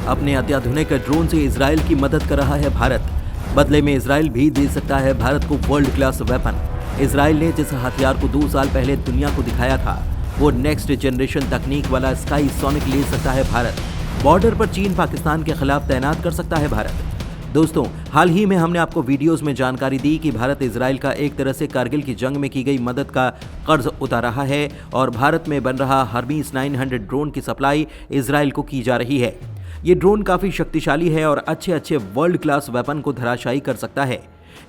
अपने अत्याधुनिक ड्रोन से इजराइल की मदद कर रहा है भारत। बदले में इजराइल भी दे सकता है भारत को वर्ल्ड क्लास वेपन। इजराइल ने जिस हथियार को 2 साल पहले दुनिया को दिखाया था, वो नेक्स्ट जनरेशन तकनीक वाला स्काई सोनिक ले सकता है भारत। बॉर्डर पर चीन पाकिस्तान के खिलाफ तैनात कर सकता है भारत। दोस्तों, हाल ही में हमने आपको वीडियोस में जानकारी दी कि भारत इजराइल का एक तरह से कारगिल की जंग में की गई मदद का कर्ज उतार रहा है और भारत में बन रहा हर्मीस 900 ड्रोन की सप्लाई इजराइल को की जा रही है। ये ड्रोन काफी शक्तिशाली है और अच्छे वर्ल्ड क्लास वेपन को धराशायी कर सकता है।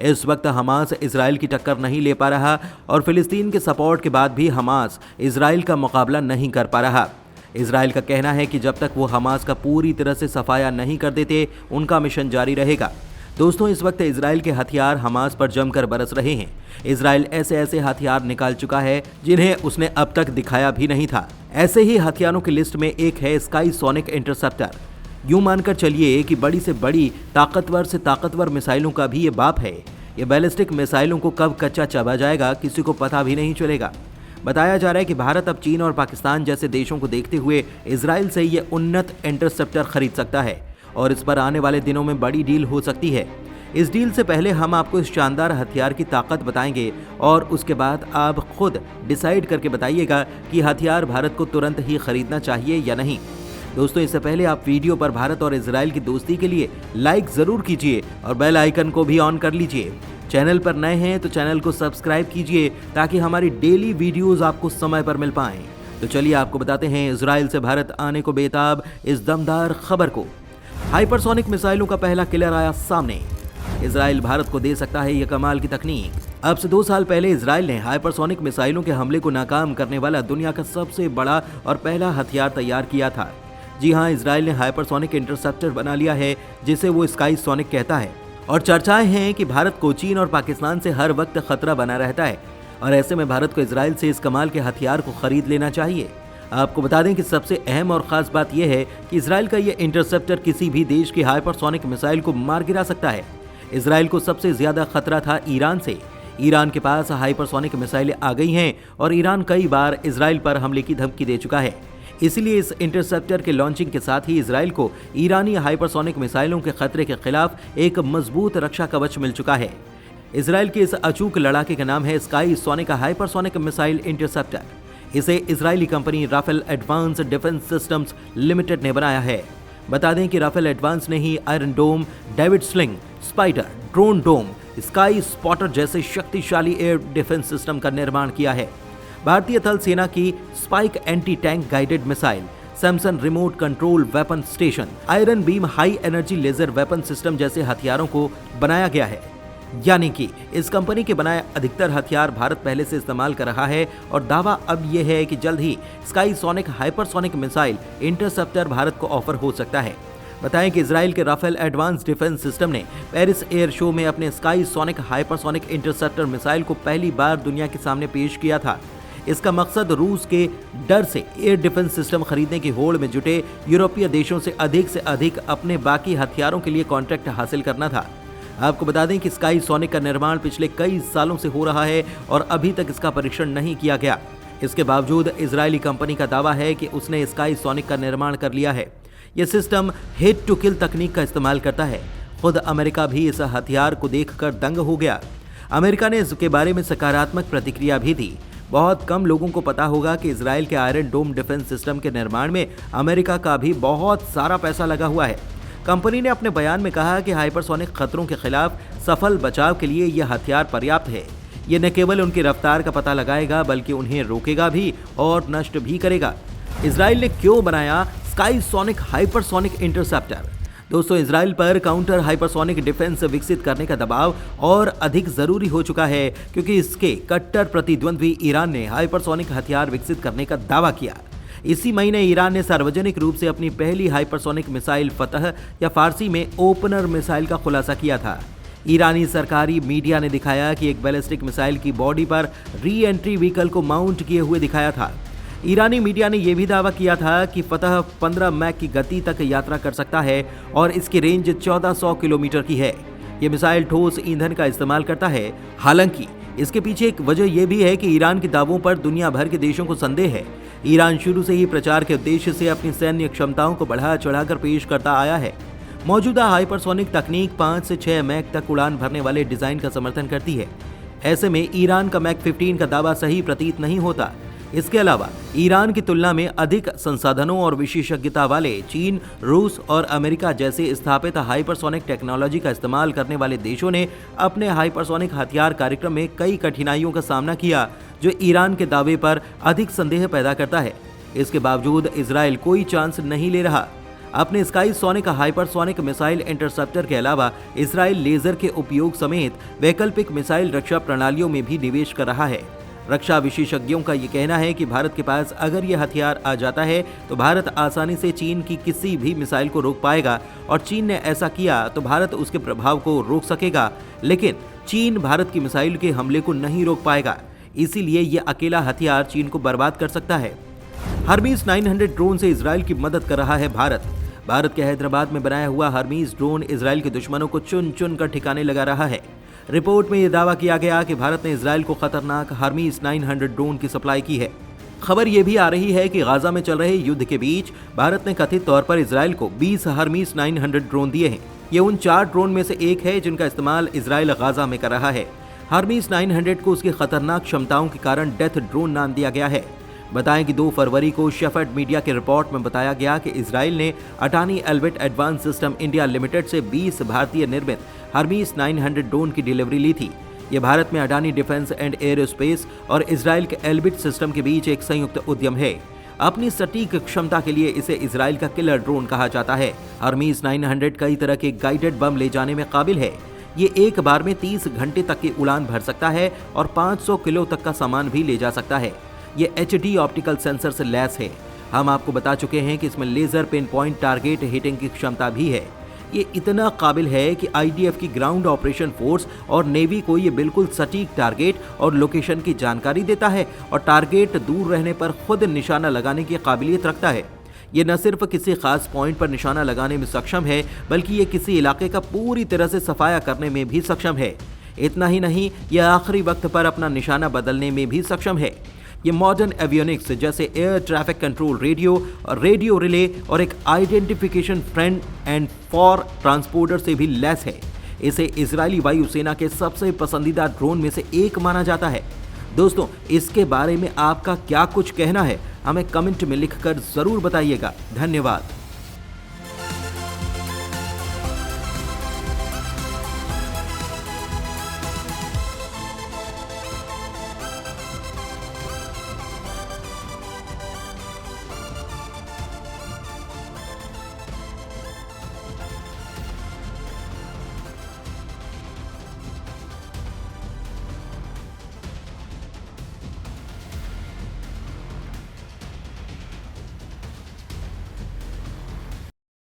इस वक्त हमास इजराइल की टक्कर नहीं ले पा रहा और फिलिस्तीन के सपोर्ट के बाद भी हमास इजराइल का मुकाबला नहीं कर पा रहा। इजराइल का कहना है कि जब तक वो हमास का पूरी तरह से सफाया नहीं कर देते, उनका मिशन जारी रहेगा। दोस्तों, इस वक्त इजराइल के हथियार हमास पर जमकर बरस रहे हैं। इजराइल ऐसे हथियार निकाल चुका है जिन्हें उसने अब तक दिखाया भी नहीं था। ऐसे ही हथियारों की लिस्ट में एक है स्काई सोनिक इंटरसेप्टर। यूं मानकर चलिए कि बड़ी से बड़ी ताकतवर से ताकतवर मिसाइलों का भी ये बाप है। ये बैलिस्टिक मिसाइलों को कब कच्चा चबा जाएगा किसी को पता भी नहीं चलेगा। बताया जा रहा है कि भारत अब चीन और पाकिस्तान जैसे देशों को देखते हुए इजराइल से ये उन्नत इंटरसेप्टर खरीद सकता है और इस पर आने वाले दिनों में बड़ी डील हो सकती है। इस डील से पहले हम आपको इस शानदार हथियार की ताकत बताएंगे और उसके बाद आप खुद डिसाइड करके बताइएगा कि हथियार भारत को तुरंत ही खरीदना चाहिए या नहीं। दोस्तों, इससे पहले आप वीडियो पर भारत और इजराइल की दोस्ती के लिए लाइक जरूर कीजिए और बेल आइकन को भी ऑन कर लीजिए। चैनल पर नए हैं तो चैनल को सब्सक्राइब कीजिए ताकि हमारी डेली वीडियोस आपको समय पर मिल पाएं। तो चलिए आपको बताते हैं इजराइल से भारत आने को बेताब इस दमदार खबर को। हाइपरसोनिक मिसाइलों का पहला किलर आया सामने। इजराइल भारत को दे सकता है यह कमाल की तकनीक। अब से 2 साल पहले इजराइल ने हाइपरसोनिक मिसाइलों के हमले को नाकाम करने वाला दुनिया का सबसे बड़ा और पहला हथियार तैयार किया था। जी हाँ, इजराइल ने हाइपरसोनिक इंटरसेप्टर बना लिया है जिसे वो स्काई सोनिक कहता है और चर्चाएं हैं कि भारत को चीन और पाकिस्तान से हर वक्त खतरा बना रहता है और ऐसे में भारत को इजराइल से इस कमाल के हथियार को खरीद लेना चाहिए। आपको बता दें कि सबसे अहम और खास बात यह है कि इजराइल का यह इंटरसेप्टर किसी भी देश की हाइपरसोनिक मिसाइल को मार गिरा सकता है। इजराइल को सबसे ज्यादा खतरा था ईरान से। ईरान के पास हाइपरसोनिक मिसाइलें आ गई हैं और ईरान कई बार इजराइल पर हमले की धमकी दे चुका है। इसलिए इस इंटरसेप्टर के लॉन्चिंग के साथ ही इजराइल को ईरानी हाइपरसोनिक मिसाइलों के खतरे के खिलाफ एक मजबूत रक्षा कवच मिल चुका है। इजराइल के इस अचूक लड़ाके का नाम है Sky Sonic hypersonic missile interceptor. इसे इजरायली company Rafael Advance Defence Systems Limited ने बनाया है। बता दें कि राफेल एडवांस ने ही Iron Dome, David Sling, Spyder, Drone Dome, Sky Spotter जैसे शक्तिशाली एयर डिफेंस सिस्टम का निर्माण किया है। भारतीय थल सेना की Spike anti tank guided missile, Samson remote control weapon station, Iron Beam high energy laser weapon system जैसे हथियारों को बनाया गया है। यानी कि इस कंपनी के बनाए अधिकतर हथियार भारत पहले से इस्तेमाल कर रहा है और दावा अब यह है कि जल्द ही Sky Sonic hypersonic missile interceptor Bharat को ऑफर हो सकता है। बताएं कि इजराइल के राफेल एडवांस डिफेंस सिस्टम ने पेरिस एयर शो में अपने Sky Sonic hypersonic interceptor missile को पहली बार दुनिया के सामने पेश किया था। इसका मकसद रूस के डर से एयर डिफेंस सिस्टम खरीदने की होड़ में जुटे यूरोपीय देशों से अधिक अपने बाकी हथियारों के लिए कॉन्ट्रैक्ट हासिल करना था। आपको बता दें कि स्काई सोनिक का निर्माण पिछले कई सालों से हो रहा है और अभी तक इसका परीक्षण नहीं किया गया। इसके बावजूद इजरायली कंपनी का दावा है कि उसने स्काई सोनिक का निर्माण कर लिया है। यह सिस्टम हिट टू किल तकनीक का इस्तेमाल करता है। खुद अमेरिका भी इस हथियार को देखकर दंग हो गया। अमेरिका ने इसके बारे में सकारात्मक प्रतिक्रिया भी दी। बहुत कम लोगों को पता होगा कि इजराइल के आयरन डोम डिफेंस सिस्टम के निर्माण में अमेरिका का भी बहुत सारा पैसा लगा हुआ है। कंपनी ने अपने बयान में कहा कि हाइपरसोनिक खतरों के खिलाफ सफल बचाव के लिए यह हथियार पर्याप्त है। ये न केवल उनकी रफ्तार का पता लगाएगा बल्कि उन्हें रोकेगा भी और नष्ट भी करेगा। इजराइल ने क्यों बनाया स्काई सोनिक हाइपरसोनिक इंटरसेप्टर? दोस्तों, इजराइल पर काउंटर हाइपरसोनिक डिफेंस विकसित करने का दबाव और अधिक जरूरी हो चुका है क्योंकि इसके कट्टर प्रतिद्वंद्वी ईरान ने हाइपरसोनिक हथियार विकसित करने का दावा किया। इसी महीने ईरान ने सार्वजनिक रूप से अपनी पहली हाइपरसोनिक मिसाइल फतह या फारसी में ओपनर मिसाइल का खुलासा किया था। ईरानी सरकारी मीडिया ने दिखाया कि एक बैलिस्टिक मिसाइल की बॉडी पर री एंट्री व्हीकल को माउंट किए हुए दिखाया था। ईरानी मीडिया ने यह भी दावा किया था कि फतह 15 मैक की गति तक यात्रा कर सकता है और इसकी रेंज 1400 किलोमीटर की है। यह मिसाइल ठोस ईंधन का इस्तेमाल करता है। हालांकि इसके पीछे एक वजह यह भी है कि ईरान के दावों पर दुनिया भर के देशों को संदेह है ईरान शुरू से ही प्रचार के उद्देश्य से अपनी सैन्य क्षमताओं को बढ़ा चढ़ाकर पेश करता आया है। मौजूदा हाइपरसोनिक तकनीक 5 से 6 मैक तक उड़ान भरने वाले डिजाइन का समर्थन करती है। ऐसे में ईरान का मैक 15 का दावा सही प्रतीत नहीं होता। इसके अलावा ईरान की तुलना में अधिक संसाधनों और विशेषज्ञता वाले चीन, रूस और अमेरिका जैसे स्थापित हाइपरसोनिक टेक्नोलॉजी का इस्तेमाल करने वाले देशों ने अपने हाइपरसोनिक हथियार कार्यक्रम में कई कठिनाइयों का सामना किया, जो ईरान के दावे पर अधिक संदेह पैदा करता है। इसके बावजूद इजराइल कोई चांस नहीं ले रहा। अपने Sky Sonic hypersonic missile interceptor के अलावा इजराइल लेजर के उपयोग समेत वैकल्पिक मिसाइल रक्षा प्रणालियों में भी निवेश कर रहा है। रक्षा विशेषज्ञों का ये कहना है कि भारत के पास अगर ये हथियार आ जाता है तो भारत आसानी से चीन की किसी भी मिसाइल को रोक पाएगा, और चीन ने ऐसा किया तो भारत उसके प्रभाव को रोक सकेगा, लेकिन चीन भारत की मिसाइल के हमले को नहीं रोक पाएगा। इसीलिए ये अकेला हथियार चीन को बर्बाद कर सकता है। हर्मीज 900 ड्रोन से इजराइल की मदद कर रहा है भारत के हैदराबाद में बनाया हुआ हर्मीज ड्रोन इजराइल के दुश्मनों को चुन चुन कर ठिकाने लगा रहा है। रिपोर्ट में यह दावा किया गया कि भारत ने इजराइल को खतरनाक हर्मीज 900 ड्रोन की सप्लाई की है। खबर यह भी आ रही है कि गाजा में चल रहे युद्ध के बीच भारत ने कथित तौर पर इजराइल को 20 हर्मीज 900 ड्रोन दिए हैं। ये उन 4 ड्रोन में से एक है जिनका इस्तेमाल इजराइल गाजा में कर रहा है। हर्मीज 900 को उसकी खतरनाक क्षमताओं के कारण डेथ ड्रोन नाम दिया गया है। बताएं कि 2 फरवरी को शेफर्ड मीडिया के रिपोर्ट में बताया गया कि इजराइल ने Adani Elbit Advance System India Limited से 20 भारतीय निर्मित हर्मीज 900 ड्रोन की डिलीवरी ली थी। यह भारत में अडानी डिफेंस एंड एयरोस्पेस और इजराइल के एल्बिट सिस्टम के बीच एक संयुक्त उद्यम है। अपनी सटीक क्षमता के लिए इसे इजराइल का किलर ड्रोन कहा जाता है। हर्मीज 900 कई तरह के गाइडेड बम ले जाने में काबिल है। ये एक बार में 30 घंटे तक की उड़ान भर सकता है और 500 किलो तक का सामान भी ले जा सकता है। ये HD ऑप्टिकल सेंसर से लैस है। हम आपको बता चुके हैं कि इसमें laser pin point target hitting की क्षमता भी है। ये इतना काबिल है कि IDF की ग्राउंड ऑपरेशन फोर्स और नेवी को ये बिल्कुल सटीक टारगेट और लोकेशन की जानकारी देता है, और टारगेट दूर रहने पर खुद निशाना लगाने की काबिलियत रखता है। ये न सिर्फ किसी खास पॉइंट पर निशाना लगाने में सक्षम है, बल्कि ये किसी इलाके का पूरी तरह से सफाया करने में भी सक्षम है। इतना ही नहीं, यह आखिरी वक्त पर अपना निशाना बदलने में भी सक्षम है। ये मॉडर्न एवियोनिक्स जैसे air traffic control radio relay और एक identification friend and for transporter से भी लैस है। इसे इजरायली वायुसेना के सबसे पसंदीदा ड्रोन में से एक माना जाता है। दोस्तों, इसके बारे में आपका क्या कुछ कहना है, हमें कमेंट में लिखकर जरूर बताइएगा। धन्यवाद।